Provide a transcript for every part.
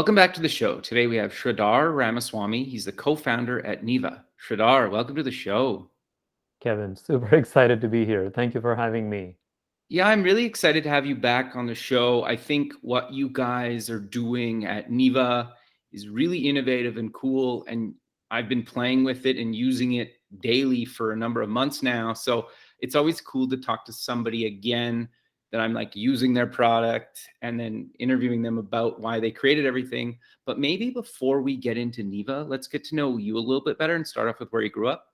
Welcome back to the show. Today we have Sridhar Ramaswamy. He's the co-founder at Neeva. Sridhar, welcome to the show. Kevin, super excited to be here. Thank you for having me. Yeah, I'm really excited to have you back on the show. I think what you guys are doing at Neeva is really innovative and cool. And I've been playing with it and using it daily for a number of months now. So it's always cool to talk to somebody again that I'm like using their product and then interviewing them about why they created everything. But maybe before we get into Neeva, let's get to know you a little bit better and start off with where you grew up.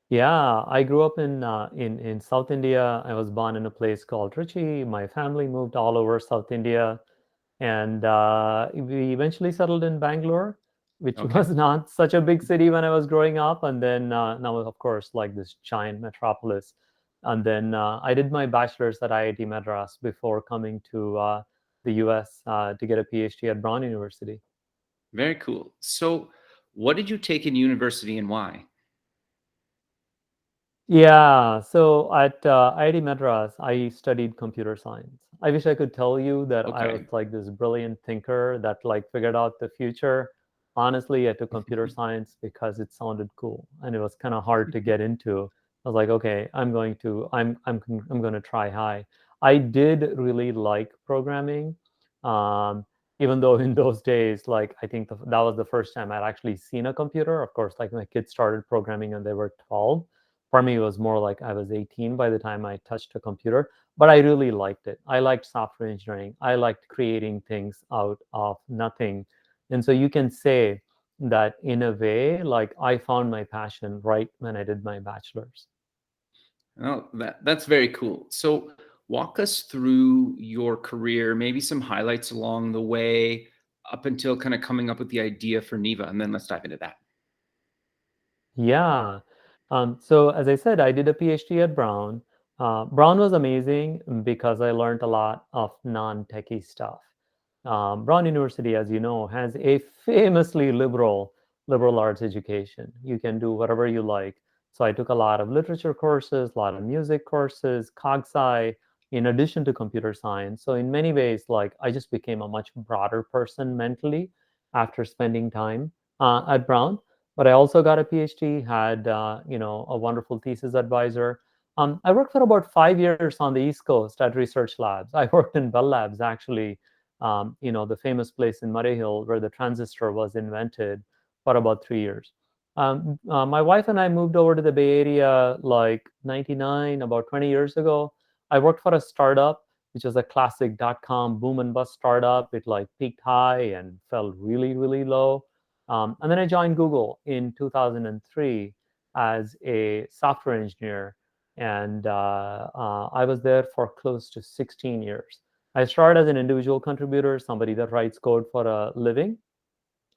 Yeah, I grew up in South India. I was born in a place called Trichy. My family moved all over South India, and we eventually settled in Bangalore, which Okay. was not such a big city when I was growing up. And then now, of course, like this giant metropolis. And then I did my bachelor's at IIT Madras before coming to the US to get a PhD at Brown University. Very cool. So what did you take in university and why? Yeah, so at IIT Madras, I studied computer science. I wish I could tell you that I was Okay. like this brilliant thinker that like figured out the future. Honestly, I took computer science because it sounded cool and it was kind of hard to get into. I was like, okay, I'm going to try high. I did really like programming, um, even though in those days, like I think that was the first time I'd actually seen a computer. Of course, like my kids started programming and they were 12. For me, it was more like I was 18 by the time I touched a computer, but I really liked it. I liked software engineering. I liked creating things out of nothing. And so you can say that in a way, like I found my passion right when I did my bachelor's. Oh, that's very cool. So walk us through your career, maybe some highlights along the way up until kind of coming up with the idea for Neva, and then let's dive into that. Yeah. So as I said, I did a PhD at Brown. Brown was amazing because I learned a lot of non-techie stuff. Brown University, as you know, has a famously liberal arts education. You can do whatever you like. So I took a lot of literature courses, a lot of music courses, cog sci, in addition to computer science. So in many ways, like I just became a much broader person mentally after spending time at Brown. But I also got a PhD, had a wonderful thesis advisor. I worked for about 5 years on the East Coast at research labs. I worked in Bell Labs, actually, the famous place in Murray Hill where the transistor was invented for about 3 years. My wife and I moved over to the Bay Area like 99, about 20 years ago. I worked for a startup, which was a classic dot-com boom and bust startup. It like peaked high and fell really, really low. And then I joined Google in 2003 as a software engineer. And I was there for close to 16 years. I started as an individual contributor, somebody that writes code for a living.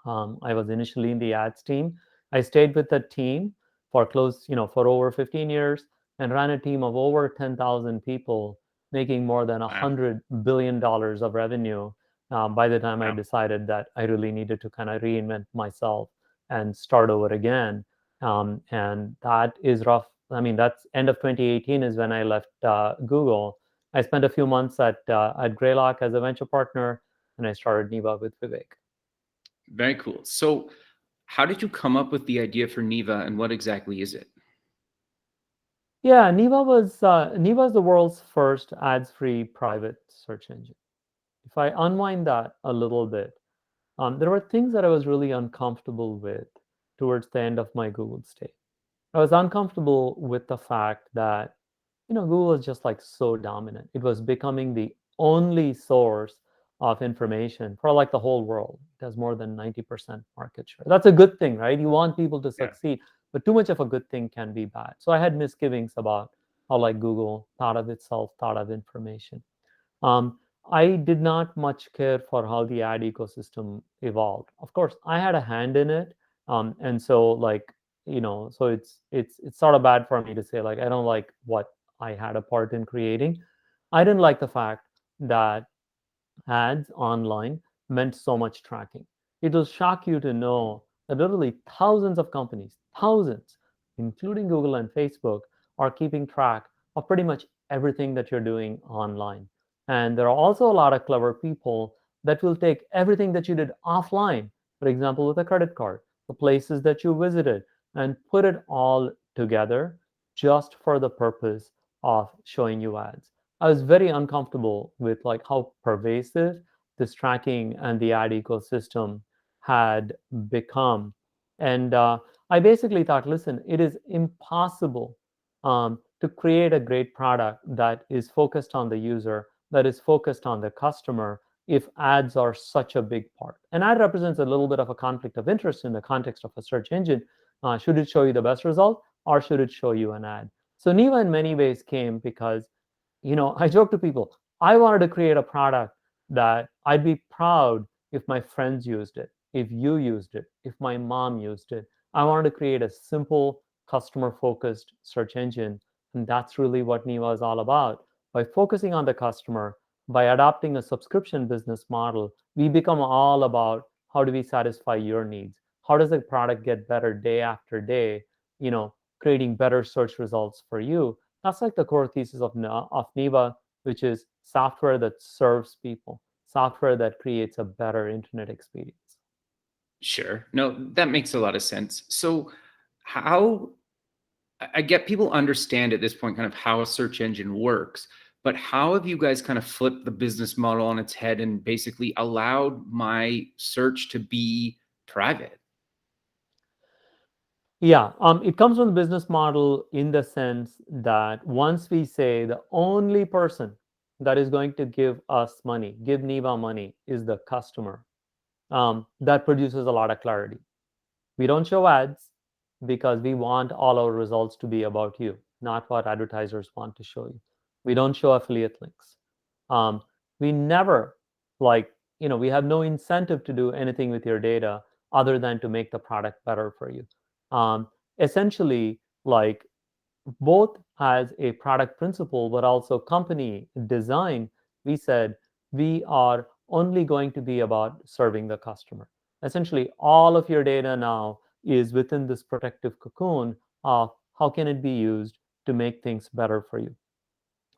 I was initially in the ads team. I stayed with the team for over 15 years and ran a team of over 10,000 people, making more than Wow. $100 billion of revenue by the time I Wow. decided that I really needed to kind of reinvent myself and start over again. And that is rough. I mean, that's end of 2018 is when I left Google. I spent a few months at Greylock as a venture partner, and I started Neeva with Vivek. Very cool. So how did you come up with the idea for Neva and what exactly is it? Yeah, Neeva is the world's first ads-free private search engine. If I unwind that a little bit, there were things that I was really uncomfortable with towards the end of my Google stay. I was uncomfortable with the fact that Google is just like so dominant. It was becoming the only source of information for like the whole world. It has more than 90% market share. That's a good thing, right? You want people to Yeah. succeed, but too much of a good thing can be bad. So I had misgivings about how like Google thought of itself, thought of information. Um, I did not much care for how the ad ecosystem evolved. Of course, I had a hand in it, and so so it's sort of bad for me to say like I don't like what I had a part in creating. I didn't like the fact that ads online meant so much tracking. It will shock you to know that literally thousands of companies, thousands, including Google and Facebook, are keeping track of pretty much everything that you're doing online. And there are also a lot of clever people that will take everything that you did offline, for example, with a credit card, the places that you visited, and put it all together just for the purpose of showing you ads. I was very uncomfortable with like how pervasive this tracking and the ad ecosystem had become. And I basically thought, listen, it is impossible to create a great product that is focused on the user, that is focused on the customer, if ads are such a big part. And ad represents a little bit of a conflict of interest in the context of a search engine. Should it show you the best result or should it show you an ad? So Neeva in many ways came because, I joke to people, I wanted to create a product that I'd be proud if my friends used it, if you used it, if my mom used it. I wanted to create a simple, customer focused search engine. And that's really what Neeva is all about. By focusing on the customer, by adopting a subscription business model, we become all about how do we satisfy your needs? How does the product get better day after day? Creating better search results for you. That's like the core thesis of Neeva, which is software that serves people, software that creates a better internet experience. Sure. No, that makes a lot of sense. So, how I get people understand at this point kind of how a search engine works, but how have you guys kind of flipped the business model on its head and basically allowed my search to be private? Yeah, it comes from the business model in the sense that once we say the only person that is going to give us money, give Neeva money, is the customer, that produces a lot of clarity. We don't show ads because we want all our results to be about you, not what advertisers want to show you. We don't show affiliate links. Um, we never like, we have no incentive to do anything with your data other than to make the product better for you. Um, Essentially, like both as a product principle, but also company design, we said we are only going to be about serving the customer. Essentially, all of your data now is within this protective cocoon of how can it be used to make things better for you.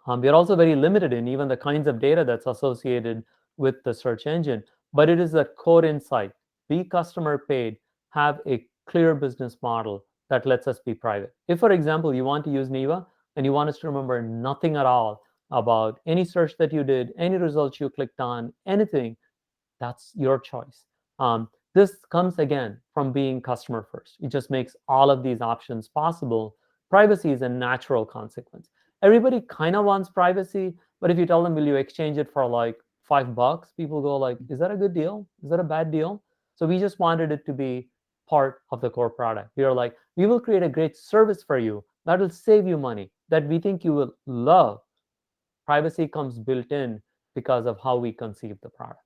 We are also very limited in even the kinds of data that's associated with the search engine, but it is a core insight. Be customer paid, have a clear business model that lets us be private. If, for example, you want to use Neeva and you want us to remember nothing at all about any search that you did, any results you clicked on, anything, that's your choice. This comes again from being customer first. It just makes all of these options possible. Privacy is a natural consequence. Everybody kind of wants privacy, but if you tell them, will you exchange it for like $5, people go like, is that a good deal? Is that a bad deal? So we just wanted it to be part of the core product. We are like, we will create a great service for you that will save you money, that we think you will love. Privacy comes built in because of how we conceive the product.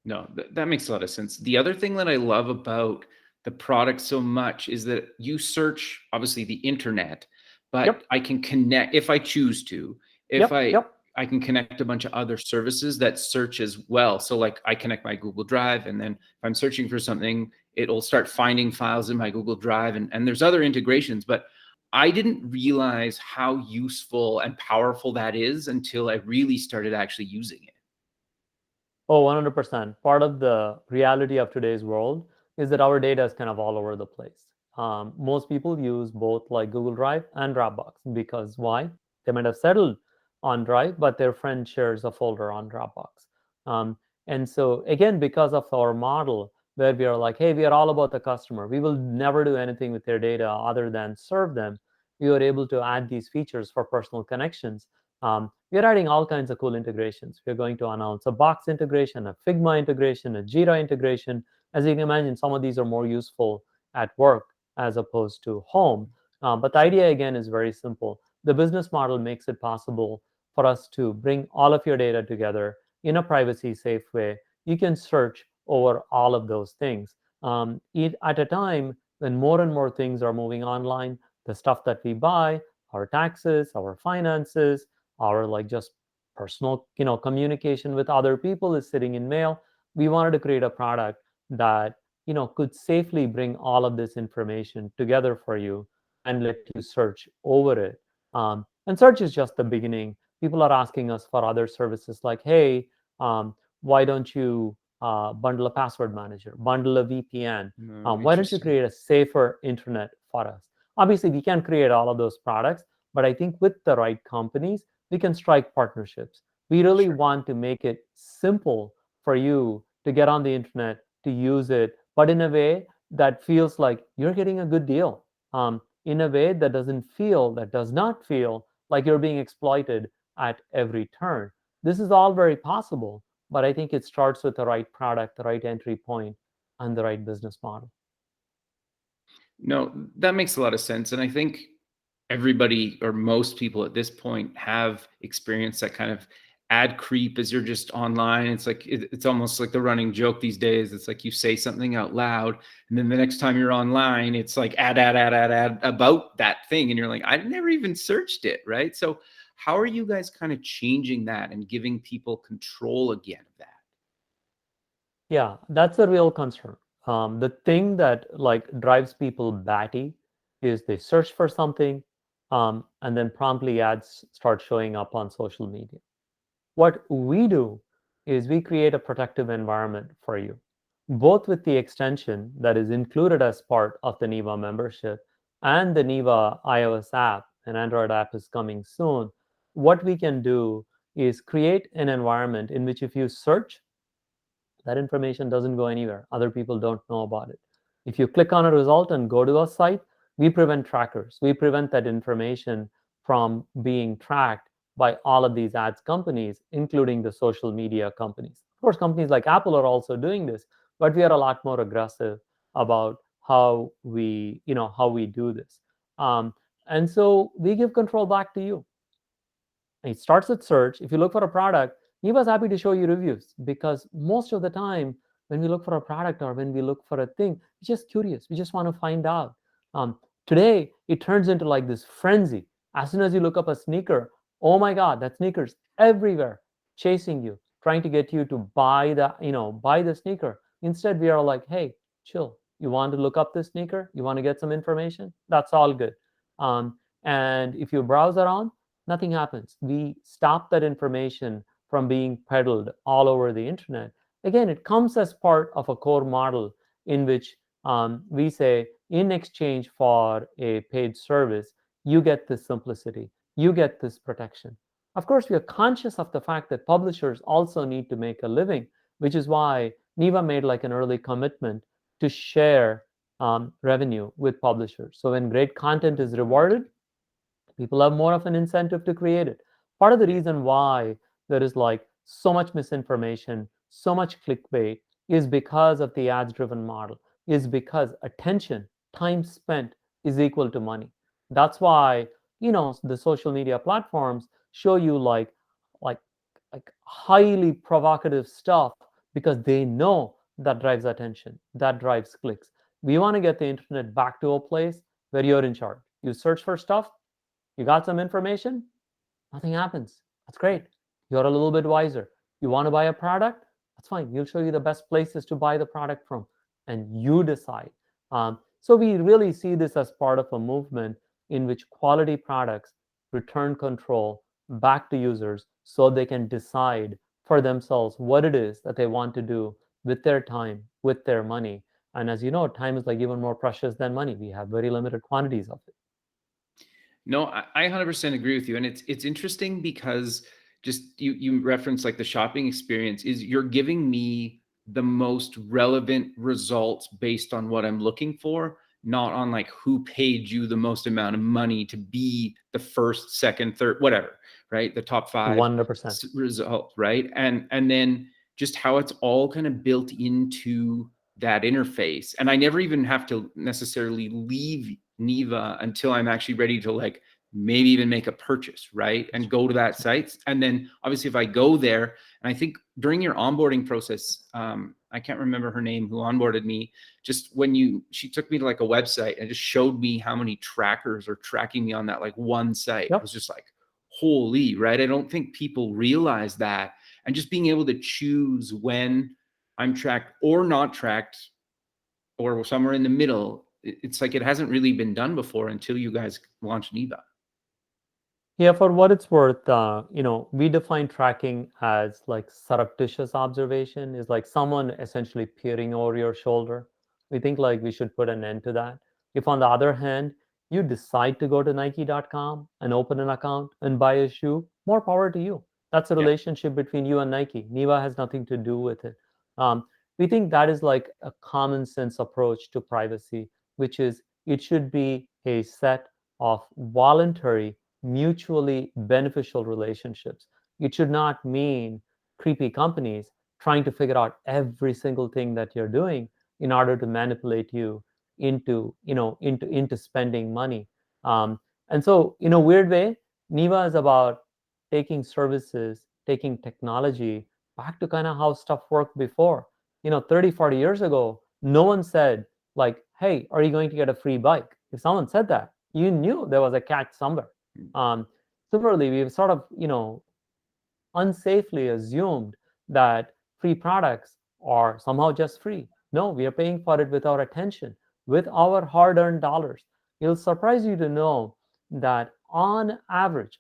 No, that makes a lot of sense. The other thing that I love about the product so much is that you search obviously the internet, but Yep, I can connect if I choose to. If yep, I yep. I can connect a bunch of other services that search as well. So like I connect my Google Drive, and then if I'm searching for something, it'll start finding files in my Google Drive, and there's other integrations, but I didn't realize how useful and powerful that is until I really started actually using it. Oh, 100%. Part of the reality of today's world is that our data is kind of all over the place. Most people use both like Google Drive and Dropbox because why? They might have settled on Drive, but their friend shares a folder on Dropbox. Um, and so, again, because of our model where we are like, hey, we are all about the customer, we will never do anything with their data other than serve them. We are able to add these features for personal connections. We're adding all kinds of cool integrations. We're going to announce a Box integration, a Figma integration, a Jira integration. As you can imagine, some of these are more useful at work as opposed to home. But the idea, again, is very simple. The business model makes it possible for us to bring all of your data together in a privacy safe way. You can search over all of those things. At a time when more and more things are moving online, the stuff that we buy, our taxes, our finances, our like just personal communication with other people is sitting in mail. We wanted to create a product that could safely bring all of this information together for you and let you search over it. And search is just the beginning. People are asking us for other services like, hey, why don't you bundle a password manager, bundle a VPN? No, Why don't you interesting. create a safer internet for us? Obviously, we can create all of those products, but I think with the right companies, we can strike partnerships. We really Sure. want to make it simple for you to get on the internet, to use it, but in a way that feels like you're getting a good deal. In a way that does not feel like you're being exploited at every turn. This is all very possible, but I think it starts with the right product, the right entry point, and the right business model. No, that makes a lot of sense. And I think everybody or most people at this point have experienced that kind of ad creep as you're just online. It's like it's almost like the running joke these days. It's like you say something out loud, and then the next time you're online, it's like ad about that thing, and you're like, I never even searched it, right? So, how are you guys kind of changing that and giving people control again of that? Yeah, that's a real concern. The thing that like drives people batty is they search for something, and then promptly ads start showing up on social media. What we do is we create a protective environment for you, both with the extension that is included as part of the Neeva membership and the Neeva iOS app. An Android app is coming soon. What we can do is create an environment in which if you search, that information doesn't go anywhere. Other people don't know about it. If you click on a result and go to a site, we prevent trackers. We prevent that information from being tracked by all of these ads companies, including the social media companies. Of course, companies like Apple are also doing this, but we are a lot more aggressive about how we do this. Um, and so we give control back to you. It starts with search. If you look for a product, Neva's happy to show you reviews because most of the time, when we look for a product or when we look for a thing, we're just curious. We just want to find out. Um, Today, it turns into like this frenzy. As soon as you look up a sneaker, oh my God, that sneaker's everywhere, chasing you, trying to get you to buy the sneaker. Instead, we are like, hey, chill. You want to look up this sneaker? You want to get some information? That's all good. Um, and if you browse around, nothing happens. We stop that information from being peddled all over the internet. Again, it comes as part of a core model in which we say, in exchange for a paid service, you get this simplicity, you get this protection. Of course, we are conscious of the fact that publishers also need to make a living, which is why Neeva made like an early commitment to share revenue with publishers. So when great content is rewarded, people have more of an incentive to create it. Part of the Yeah. reason why there is like so much misinformation, so much clickbait is because of the ads driven model, is because attention, time spent is equal to money. That's why, the social media platforms show you like highly provocative stuff because they know that drives attention, that drives clicks. We want to get the internet back to a place where you're in charge. You search for stuff, you got some information, nothing happens. That's great. You're a little bit wiser. You want to buy a product? That's fine. We'll show you the best places to buy the product from, and you decide. So we really see this as part of a movement in which quality products return control back to users so they can decide for themselves what it is that they want to do with their time, with their money. And as you know, time is like even more precious than money. We have very limited quantities of it. No, I 100% agree with you, and it's interesting because just you reference like the shopping experience is you're giving me the most relevant results based on what I'm looking for, not on like who paid you the most amount of money to be the first, second, third, whatever, right? The top five 100%. result, right? And then just how it's all kind of built into that interface, and I never even have to necessarily leave Neeva until I'm actually ready to like maybe even make a purchase, right? And go to that site. And then obviously if I go there, and I think during your onboarding process, I can't remember her name who onboarded me, just she took me to like a website and just showed me how many trackers are tracking me on that like one site. It Yep. was just like, holy, right? I don't think people realize that. And just being able to choose when I'm tracked or not tracked or somewhere in the middle. It's like it hasn't really been done before until you guys launched Neeva. Yeah, for what it's worth, we define tracking as like surreptitious observation, is like someone essentially peering over your shoulder. We think like we should put an end to that. If, on the other hand, you decide to go to Nike.com and open an account and buy a shoe, more power to you. That's a Yeah. relationship between you and Nike. Neeva has nothing to do with it. Um, we think that is like a common sense approach to privacy, which is it should be a set of voluntary mutually beneficial relationships. It should not mean creepy companies trying to figure out every single thing that you're doing in order to manipulate you into spending money. Um, and so, in a weird way, Neva is about taking services, taking technology back to kind of how stuff worked before. 30, 40 years ago, no one said, like, hey, are you going to get a free bike? If someone said that, you knew there was a catch somewhere. um, Similarly, we've sort of, unsafely assumed that free products are somehow just free. No, we are paying for it with our attention, with our hard-earned dollars. It'll surprise you to know that on average,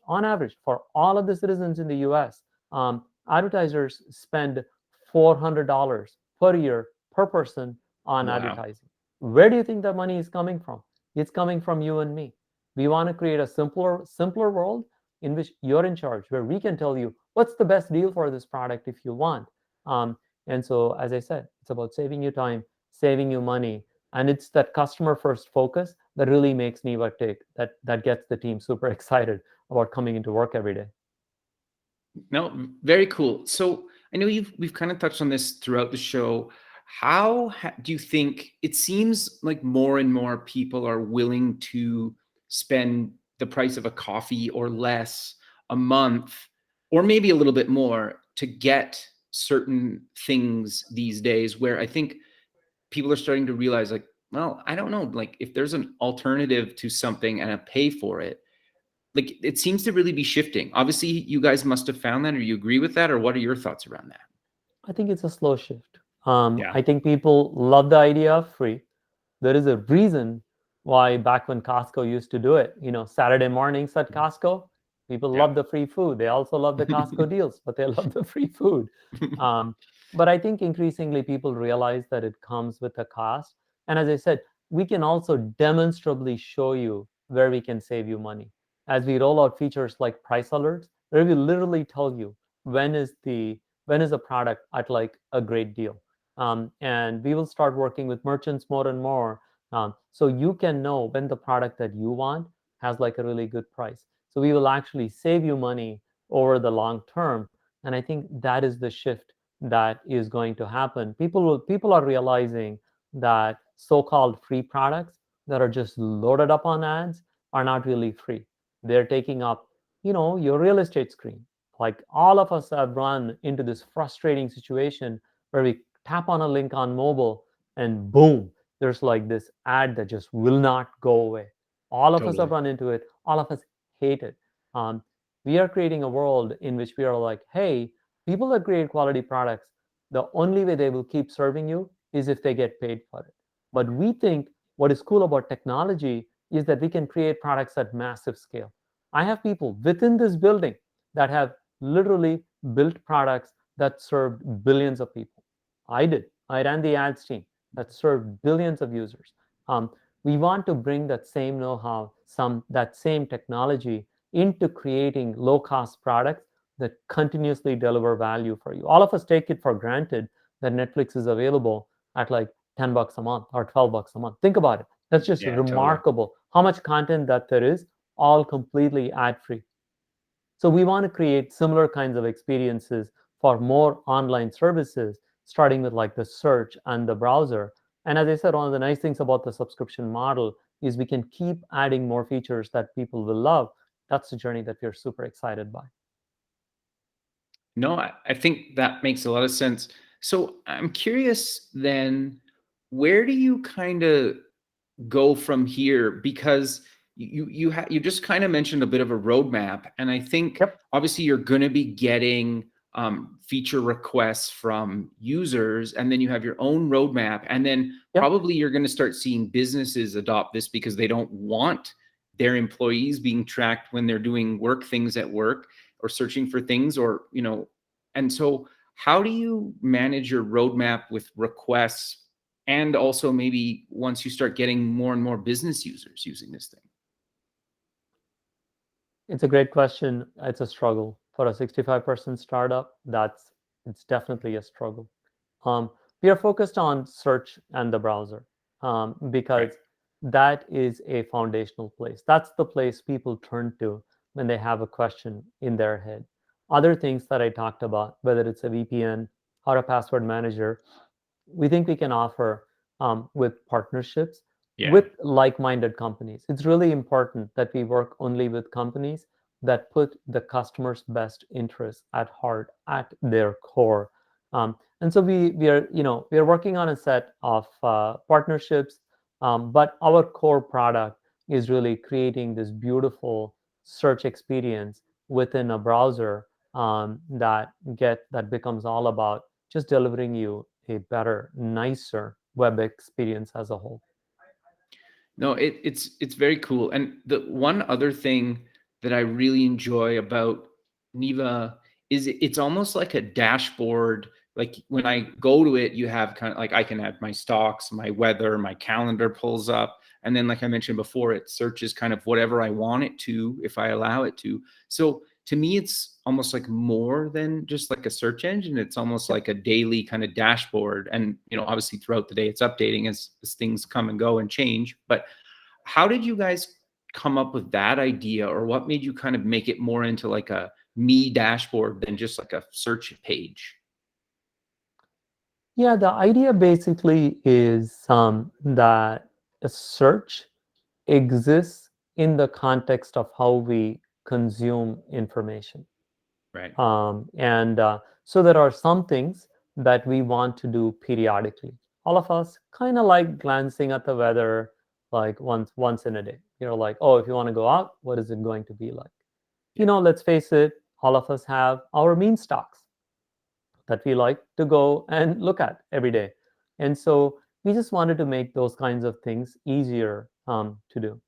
for all of the citizens in the U.S., advertisers spend $400 per year per person on Wow. advertising. Where do you think that money is coming from? It's coming from you and me. We want to create a simpler world in which you're in charge, where we can tell you what's the best deal for this product if you want. Um, and so, as I said, it's about saving you time, saving you money, and it's that customer first focus that really makes Neeva tick. That gets the team super excited about coming into work every day. No, very cool. So I know we've kind of touched on this throughout the show. How do you think it seems like more and more people are willing to spend the price of a coffee or less a month, or maybe a little bit more to get certain things these days, where I think people are starting to realize, like, well, I don't know, like if there's an alternative to something and I pay for it, like it seems to really be shifting. Obviously, you guys must have found that, or you agree with that, or what are your thoughts around that? I think it's a slow shift. Yeah. I think people love the idea of free. There is a reason why back when Costco used to do it, Saturday mornings at Costco, people Yeah. love the free food. They also love the Costco deals, but they love the free food. Um, but I think increasingly people realize that it comes with a cost. And as I said, we can also demonstrably show you where we can save you money. As we roll out features like price alerts, where we literally tell you when is the when is a product at like a great deal. And we will start working with merchants more and more, so you can know when the product that you want has like a really good price. So we will actually save you money over the long term. And I think that is the shift that is going to happen. People are realizing that so-called free products that are just loaded up on ads are not really free. They're taking up, your real estate screen. Like all of us have run into this frustrating situation where we tap on a link on mobile and boom, there's like this ad that just will not go away. All of us have Totally. run into it. All of us hate it. Um, we are creating a world in which we are like, hey, people that create quality products, the only way they will keep serving you is if they get paid for it. But we think what is cool about technology is that we can create products at massive scale. I have people within this building that have literally built products that served billions of people. I did. I ran the ads team that served billions of users. Um, we want to bring that same know-how, that same technology into creating low-cost products that continuously deliver value for you. All of us take it for granted that Netflix is available at like $10 a month or $12 a month. Think about it. That's just Yeah, totally. remarkable how much content that there is, all completely ad-free. So we want to create similar kinds of experiences for more online services, starting with like the search and the browser. And as I said, one of the nice things about the subscription model is we can keep adding more features that people will love. That's the journey that we're super excited by. No, I think that makes a lot of sense. So I'm curious then, where do you kind of go from here? Because you just kind of mentioned a bit of a roadmap, and I think Yep. obviously you're going to be getting feature requests from users, and then you have your own roadmap, and then Yep. probably you're going to start seeing businesses adopt this because they don't want their employees being tracked when they're doing work things at work or searching for things, or and so how do you manage your roadmap with requests, and also maybe once you start getting more and more business users using this thing? It's a great question. It's a struggle for a 65% startup. It's definitely a struggle. Um, we are focused on search and the browser Right. because that is a foundational place. That's the place people turn to when they have a question in their head. Other things that I talked about, whether it's a VPN or a password manager, we think we can offer with partnerships Yeah. with like-minded companies. It's really important that we work only with companies that put the customer's best interests at heart, at their core. And so we are working on a set of partnerships, but our core product is really creating this beautiful search experience within a browser that becomes all about just delivering you a better, nicer web experience as a whole. No, it's very cool. And the one other thing that I really enjoy about Neeva is it's almost like a dashboard. Like when I go to it, you have kind of like I can add my stocks, my weather, my calendar pulls up. And then, like I mentioned before, it searches kind of whatever I want it to if I allow it to. So to me, it's almost like more than just like a search engine. It's almost Yep. like a daily kind of dashboard. And, obviously throughout the day, it's updating as things come and go and change. But how did you guys come up with that idea, or what made you kind of make it more into like a me dashboard than just like a search page? Yeah, the idea basically is that a search exists in the context of how we consume information. Right. And so there are some things that we want to do periodically. All of us kind of like glancing at the weather like once in a day. Like, oh, if you want to go out, what is it going to be like? Yeah. Let's face it, all of us have our meme stocks that we like to go and look at every day. And so we just wanted to make those kinds of things easier to do.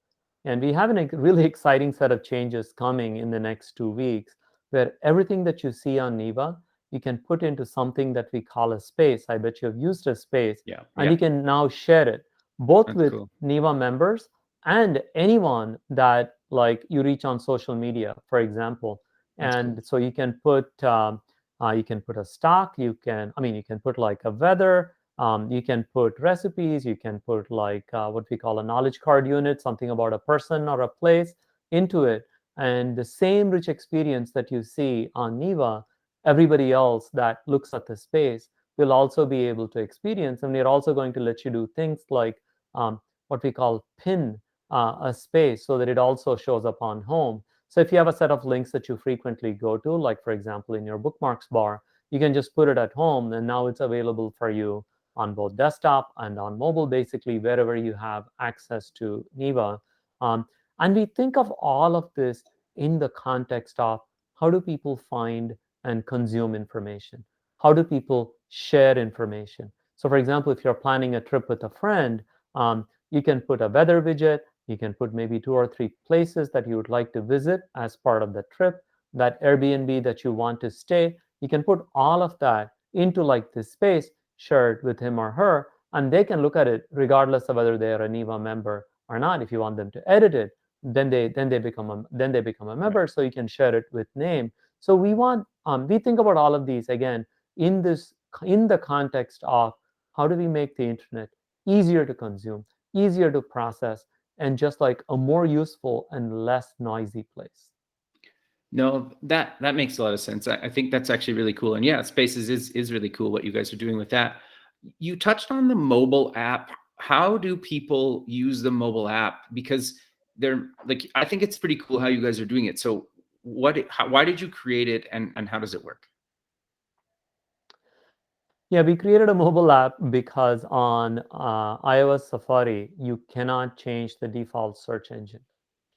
And we have a really exciting set of changes coming in the next 2 weeks where everything that you see on Neva, you can put into something that we call a space. I bet you have used a space, Yeah. and Yeah. you can now share it both That's with cool. Neva members and anyone that like you reach on social media, for example. That's cool. And so you can put a stock, you can put like a weather, you can put recipes, you can put like what we call a knowledge card unit, something about a person or a place into it. And the same rich experience that you see on Neva, everybody else that looks at the space will also be able to experience. And we're also going to let you do things like what we call pin a space so that it also shows up on home. So if you have a set of links that you frequently go to, like for example in your bookmarks bar, you can just put it at home, and now it's available for you on both desktop and on mobile, basically wherever you have access to Neva. Um, and we think of all of this in the context of how do people find and consume information? How do people share information? So, for example, if you're planning a trip with a friend, you can put a weather widget. You can put maybe 2 or 3 places that you would like to visit as part of the trip, that Airbnb that you want to stay. You can put all of that into like this space, share it with him or her, and they can look at it regardless of whether they are a Neva member or not. If you want them to edit it, then they become a Right. member, so you can share it with name. So we think about all of these again in this in the context of how do we make the internet easier to consume, easier to process, and just like a more useful and less noisy place. No, that makes a lot of sense. I think that's actually really cool. And yeah, Spaces is really cool what you guys are doing with that. You touched on the mobile app. How do people use the mobile app? Because they're like, I think it's pretty cool how you guys are doing it. So why did you create it, and how does it work? Yeah, we created a mobile app because on iOS Safari, you cannot change the default search engine.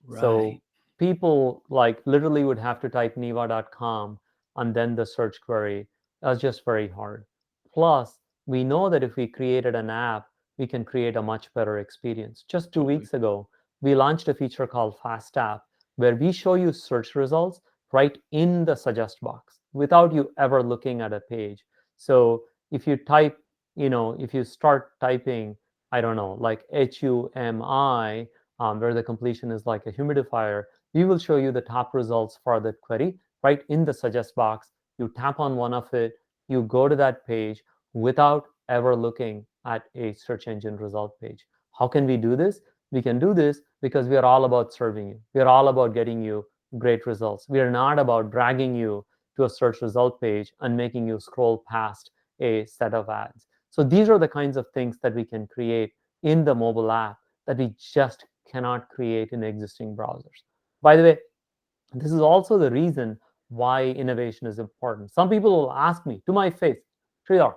Right. So people like literally would have to type neva.com and then the search query. That's just very hard. Plus, we know that if we created an app, we can create a much better experience. Just two Totally. weeks ago, we launched a feature called Fast Tap, where we show you search results right in the suggest box without you ever looking at a page. So if you type, if you start typing, I don't know, like HUMI, where the completion is like a humidifier, we will show you the top results for that query right in the suggest box. You tap on one of it, you go to that page without ever looking at a search engine result page. How can we do this? We can do this because we are all about serving you. We are all about getting you great results. We are not about dragging you to a search result page and making you scroll past a set of ads. So these are the kinds of things that we can create in the mobile app that we just cannot create in existing browsers. By the way, this is also the reason why innovation is important. Some people will ask me to my face, Sridhar,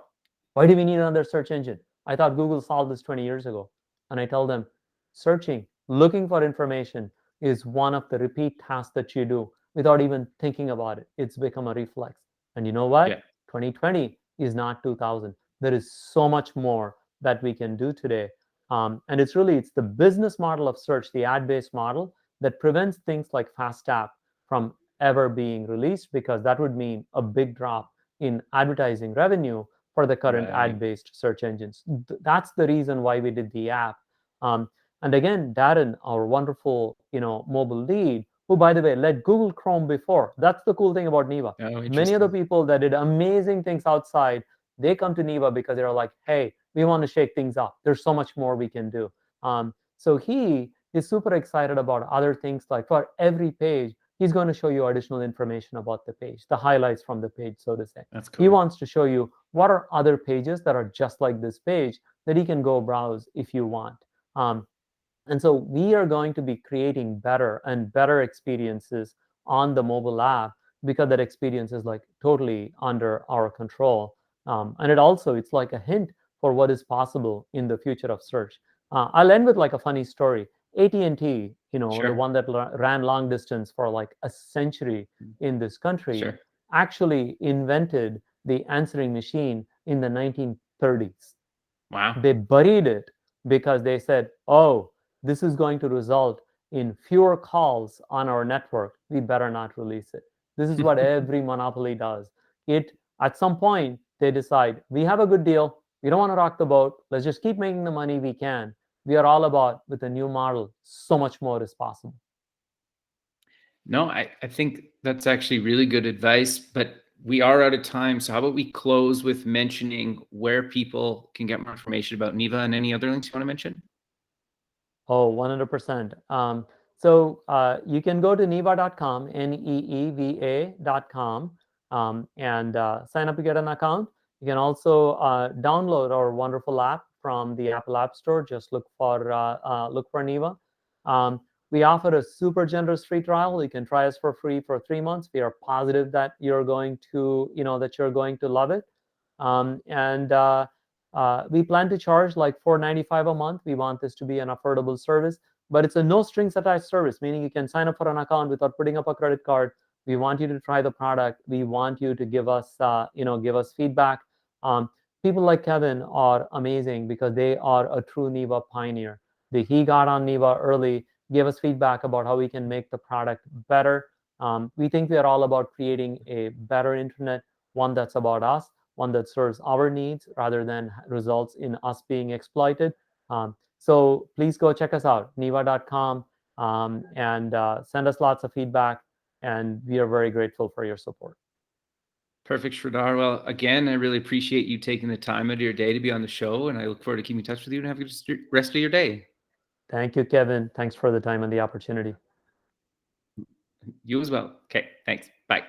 why do we need another search engine? I thought Google solved this 20 years ago. And I tell them, searching, looking for information is one of the repeat tasks that you do without even thinking about it. It's become a reflex. And you know Yeah. what? 2020 is not 2000. There is so much more that we can do today. And it's the business model of search, the ad-based model, that prevents things like Fast Tap from ever being released, because that would mean a big drop in advertising revenue for the current Right. ad-based search engines. That's the reason why we did the app. Um, and again, Darren, our wonderful, mobile lead, who, by the way, led Google Chrome before. That's the cool thing about Neeva. Oh, Many other interesting. people that did amazing things outside, they come to Neeva because they're like, hey, we want to shake things up. There's so much more we can do. So he is super excited about other things, like for every page, he's going to show you additional information about the page, the highlights from the page, so to say. That's He cool. wants to show you what are other pages that are just like this page that he can go browse if you want. Um, and so we are going to be creating better and better experiences on the mobile app, because that experience is like totally under our control. And it's like a hint for what is possible in the future of search. I'll end with like a funny story. AT&T, the Sure. one that ran long distance for like a century Mm. in this country, Sure. actually invented the answering machine in the 1930s. Wow. They buried it because they said, oh, this is going to result in fewer calls on our network. We better not release it. This is what every monopoly does. At some point, they decide, we have a good deal. We don't want to rock the boat. Let's just keep making the money we can. We are all about, with a new model, so much more is possible. No, I think that's actually really good advice, but we are out of time. So how about we close with mentioning where people can get more information about Neva and any other links you want to mention? Oh, 100%. So you can go to neeva.com, neeva.com, and sign up to get an account. You can also download our wonderful app from the Apple App Store. Just look for Neeva. Um, we offer a super generous free trial. You can try us for free for 3 months. We are positive that you're going to love it. And we plan to charge like $4.95 a month. We want this to be an affordable service, but it's a no strings attached service, meaning you can sign up for an account without putting up a credit card. We want you to try the product. We want you to give us feedback. Um, People like Kevin are amazing because they are a true Neeva pioneer. He got on Neeva early, gave us feedback about how we can make the product better. We think we are all about creating a better internet, one that's about us, one that serves our needs rather than results in us being exploited. So please go check us out, neeva.com, and send us lots of feedback. And we are very grateful for your support. Perfect, Sridhar. Well, again, I really appreciate you taking the time out of your day to be on the show, and I look forward to keeping in touch with you and have a good rest of your day. Thank you, Kevin. Thanks for the time and the opportunity. You as well. Okay, thanks. Bye.